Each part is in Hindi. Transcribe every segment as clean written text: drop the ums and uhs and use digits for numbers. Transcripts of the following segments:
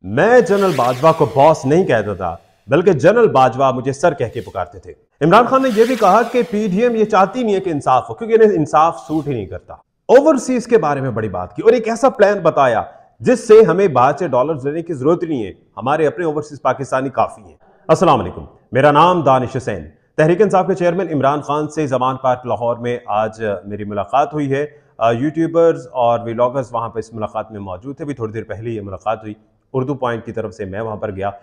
मैं जनरल बाजवा को बॉस नहीं कहता था, बल्कि जनरल बाजवा मुझे सर कह के पुकारते थे। इमरान खान ने यह भी कहा कि पीडीएम ये चाहती नहीं है कि इंसाफ हो, क्योंकि इन्हें इंसाफ सूट ही नहीं करता। ओवरसीज के बारे में बड़ी बात की और एक ऐसा प्लान बताया जिससे हमें बाहर से डॉलर्स लेने की जरूरत नहीं है, हमारे अपने ओवरसीज पाकिस्तानी काफी हैं। अस्सलाम वालेकुम, मेरा नाम दानिश हुसैन। तहरीक इंसाफ के चेयरमैन इमरान खान से जमान पार्क लाहौर में आज मेरी मुलाकात हुई है। यूट्यूबर्स और व्लॉगर्स वहां पर इस मुलाकात में मौजूद थे। अभी थोड़ी देर पहले ये मुलाकात हुई, उर्दू पॉइंट की तरफ से मैं वहां पर गया।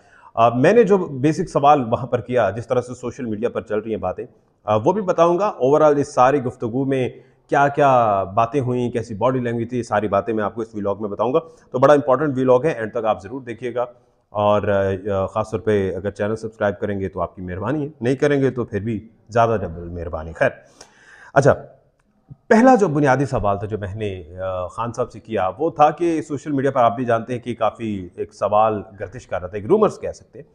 मैंने जो बेसिक सवाल वहां पर किया, जिस तरह से सोशल मीडिया पर चल रही हैं बातें, वो भी बताऊंगा। ओवरऑल इस सारी गुफ्तगू में क्या क्या बातें हुई, कैसी बॉडी लैंग्वेज थी, सारी बातें मैं आपको इस व्लॉग में बताऊंगा। तो बड़ा इंपॉर्टेंट व्लॉग है, एंड तक आप जरूर देखिएगा। और ख़ासतौर पे अगर चैनल सब्सक्राइब करेंगे तो आपकी मेहरबानी है, नहीं करेंगे तो फिर भी ज़्यादा डबल मेहरबानी। खैर, अच्छा, पहला जो बुनियादी सवाल था जो मैंने खान साहब से किया वो था कि सोशल मीडिया पर आप भी जानते हैं कि काफ़ी एक सवाल गर्दिश कर रहा था, एक रूमर्स कह सकते हैं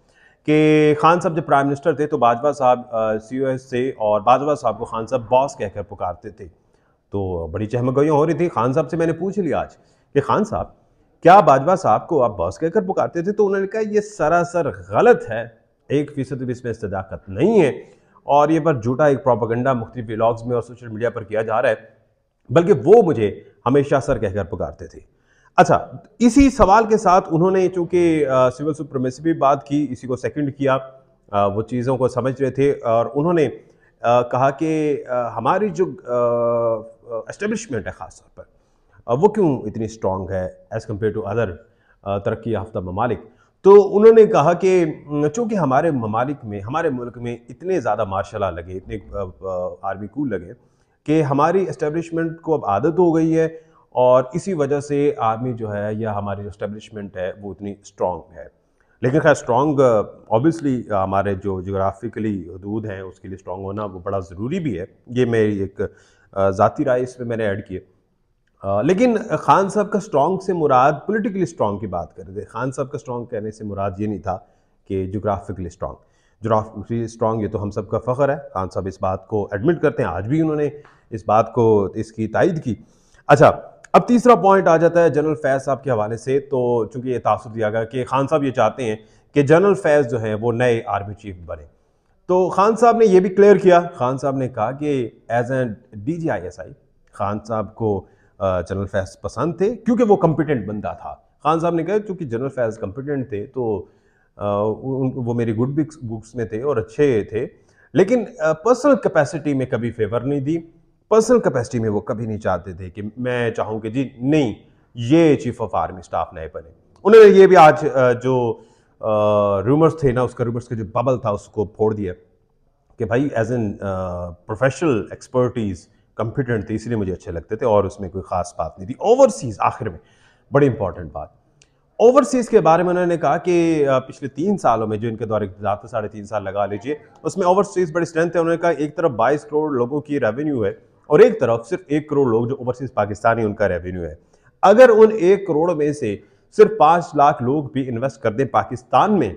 कि खान साहब जब प्राइम मिनिस्टर थे तो बाजवा साहब COS से और बाजवा साहब को खान साहब बॉस कहकर पुकारते थे। तो बड़ी चहमगोइयाँ हो रही थी। खान साहब से मैंने पूछ लिया आज कि खान साहब, क्या बाजवा साहब को आप बॉस कहकर पुकारते थे? तो उन्होंने कहा ये सरासर गलत है, 1% भी इसमें सदाकत नहीं है और ये पर झूठा एक प्रोपेगेंडा मुख्तलिफ व्लॉग्स में और सोशल मीडिया पर किया जा रहा है, बल्कि वो मुझे हमेशा सर कहकर पुकारते थे। अच्छा, इसी सवाल के साथ उन्होंने चूंकि सिविल सुप्रीमेसी भी बात की, इसी को सेकंड किया, वो चीज़ों को समझ रहे थे और उन्होंने कहा कि हमारी जो एस्टेब्लिशमेंट है ख़ास तौर पर वो क्यों इतनी स्ट्रॉन्ग है एज़ कम्पेयर टू अदर तरक्की याफ्ता ममालिक। तो उन्होंने कहा कि चूँकि हमारे ममालिक में, हमारे मुल्क में इतने ज़्यादा मार्शल लगे, इतने आर्मी कूल लगे कि हमारी इस्टेब्लिशमेंट को अब आदत हो गई है और इसी वजह से आर्मी जो है या हमारी जो इस्टेब्लिशमेंट है वो इतनी स्ट्रॉन्ग है। लेकिन खैर, स्ट्रॉन्ग ऑब्वियसली हमारे जो जोग्राफिकली हदूद हैं उसके लिए स्ट्रॉन्ग होना वो बड़ा ज़रूरी भी है। ये मेरी एक ज़ाती राय इसमें मैंने ऐड की है। लेकिन खान साहब का स्ट्रॉन्ग से मुराद पॉलिटिकली स्ट्रॉन्ग की बात कर रहे थे। खान साहब का स्ट्रॉन्ग कहने से मुराद ये नहीं था कि जोग्राफिकली स्ट्रॉन्ग। जोग्राफिकली स्ट्रॉन्ग ये तो हम सब का फ़ख्र है, खान साहब इस बात को एडमिट करते हैं, आज भी उन्होंने इस बात को, इसकी तायद की। अच्छा, अब तीसरा पॉइंट आ जाता है जनरल फैज़ साहब के हवाले से। तो चूंकि ये तासुर दिया गया कि खान साहब ये चाहते हैं कि जनरल फैज़ जो है वो नए आर्मी चीफ बने, तो खान साहब ने ये भी क्लियर किया। खान साहब ने कहा कि एज एन DGISI खान साहब को जनरल फैज़ पसंद थे क्योंकि वो कम्पिटेंट बंदा था। खान साहब ने कहा क्योंकि जनरल फैज़ कम्पिटेंट थे तो वो मेरी गुड बुक्स में थे और अच्छे थे, लेकिन पर्सनल कैपेसिटी में कभी फेवर नहीं दी। पर्सनल कैपेसिटी में वो कभी नहीं चाहते थे कि मैं चाहूँ कि जी नहीं ये चीफ ऑफ आर्मी स्टाफ नए बने। उन्होंने ये भी आज जो रूमर्स थे ना, उसका रूमर्स का जो बबल था उसको फोड़ दिया कि भाई as an professional expertise competent थे, इसलिए मुझे अच्छे लगते थे और उसमें कोई खास बात नहीं थी। ओवरसीज, आखिर में बड़ी इंपॉर्टेंट बात, ओवरसीज के बारे में उन्होंने कहा कि पिछले 3 सालों में जो इनके दौरे इक़्तिदार थे, 3.5 साल लगा लीजिए, उसमें ओवरसीज बड़ी स्ट्रेंथ है। उन्होंने कहा एक तरफ 22 करोड़ लोगों की रेवेन्यू है और एक तरफ सिर्फ 1 करोड़ लोग जो ओवरसीज पाकिस्तानी उनका रेवेन्यू है। अगर उन 1 करोड़ में से सिर्फ 5 लाख लोग भी इन्वेस्ट कर दें पाकिस्तान में,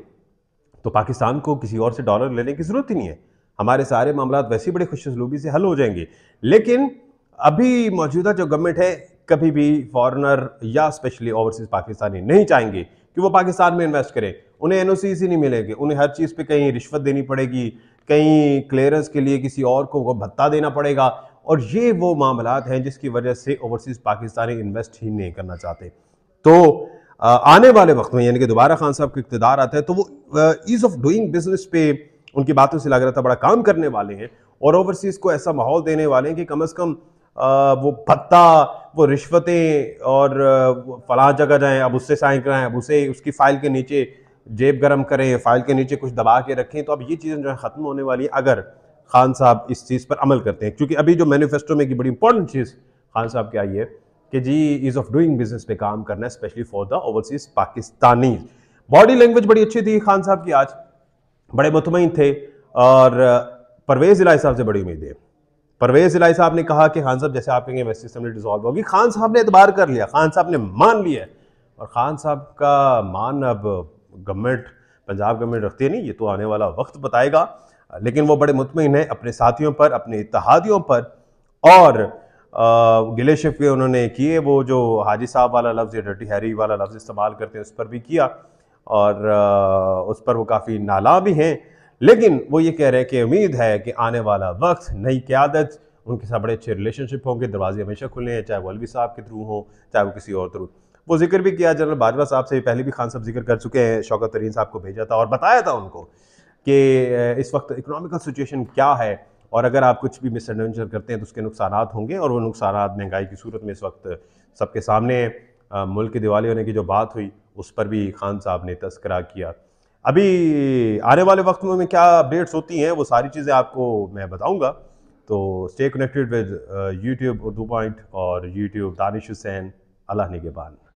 तो पाकिस्तान को किसी और से डॉलर लेने की जरूरत ही नहीं है, हमारे सारे मामला वैसे ही बड़े खुशसलूबी से हल हो जाएंगे। लेकिन अभी मौजूदा जो गवर्नमेंट है, कभी भी फॉरेनर या स्पेशली ओवरसीज पाकिस्तानी नहीं चाहेंगे कि वो पाकिस्तान में इन्वेस्ट करें। उन्हें NOCs ही नहीं मिलेंगे, उन्हें हर चीज़ पे कहीं रिश्वत देनी पड़ेगी, कहीं क्लियरेंस के लिए किसी और को वो भत्ता देना पड़ेगा, और ये वो मामलात हैं जिसकी वजह से ओवरसीज पाकिस्तानी इन्वेस्ट ही नहीं करना चाहते। तो आने वाले वक्त में, यानी कि दोबारा खान साहब का इक़्तिदार आता है, तो वो ईज़ ऑफ डूइंग बिजनेस पे उनकी बातों से लग रहा था बड़ा काम करने वाले हैं और ओवरसीज को ऐसा माहौल देने वाले हैं कि कम से कम वो भत्ता, वो रिश्वतें और फलां जगह जाएं, अब उससे साइन कराएं, अब उसे उसकी फाइल के नीचे जेब गरम करें, फाइल के नीचे कुछ दबा के रखें। तो अब ये चीज़ें जो है ख़त्म होने वाली है अगर खान साहब इस चीज़ पर अमल करते हैं। क्योंकि अभी जो मैनिफेस्टो में की बड़ी इंपॉर्टेंट चीज़ खान साहब की आई है कि जी ईज़ ऑफ डूइंग बिजनेस पे काम करना है, specially for the overseas Pakistani. Body language बड़ी अच्छी थी खान साहब की, आज बड़े मुतमईन थे और परवेज़ इलाही साहब से बड़ी उम्मीद है। परवेज़ इलाही साहब ने कहा कि खान साहब जैसे आप कहेंगे वैसे असेंबली डिसॉल्व होगी। खान साहब ने एतबार कर लिया, खान साहब ने मान लिया और खान साहब का मान अब गवर्नमेंट, पंजाब गवर्नमेंट रखती है नहीं, ये तो आने वाला वक्त बताएगा। लेकिन वो बड़े मुतमईन हैं अपने साथियों पर, अपने इत्तेहादियों पर, और गिले शिकवे उन्होंने किए। वो जो हाजी साहब वाला लफ्ज़ या डर्टी हैरी वाला लफ्ज़ इस्तेमाल करते हैं उस पर भी किया। और उस पर वो काफ़ी नाला भी हैं, लेकिन वो ये कह रहे हैं कि उम्मीद है कि आने वाला वक्त नई क़यादत, उनके साथ बड़े अच्छे रिलेशनशिप होंगे, दरवाजे हमेशा खुले हैं, चाहे वो अलवी साहब के थ्रू हो, चाहे वो किसी और थ्रू। वो जिक्र भी किया जनरल बाजवा साहब से, पहले भी खान साहब जिक्र कर चुके हैं, शौकत तरीन साहब को भेजा था और बताया था उनको कि इस वक्त इकोनॉमिकल सिचुएशन क्या है, और अगर आप कुछ भी मिसएडवेंचर करते हैं तो उसके नुकसानात होंगे, और वो नुकसानात महंगाई की सूरत में इस वक्त सबके सामने हैं। मुल्क के दिवालिया होने की जो बात हुई उस पर भी खान साहब ने तस्करा किया। अभी आने वाले वक्त में क्या अपडेट्स होती हैं वो सारी चीज़ें आपको मैं बताऊंगा। तो stay connected with YouTube Urdu point और यूट्यूब दानिश हुसैन। अल्लाह निगहबान।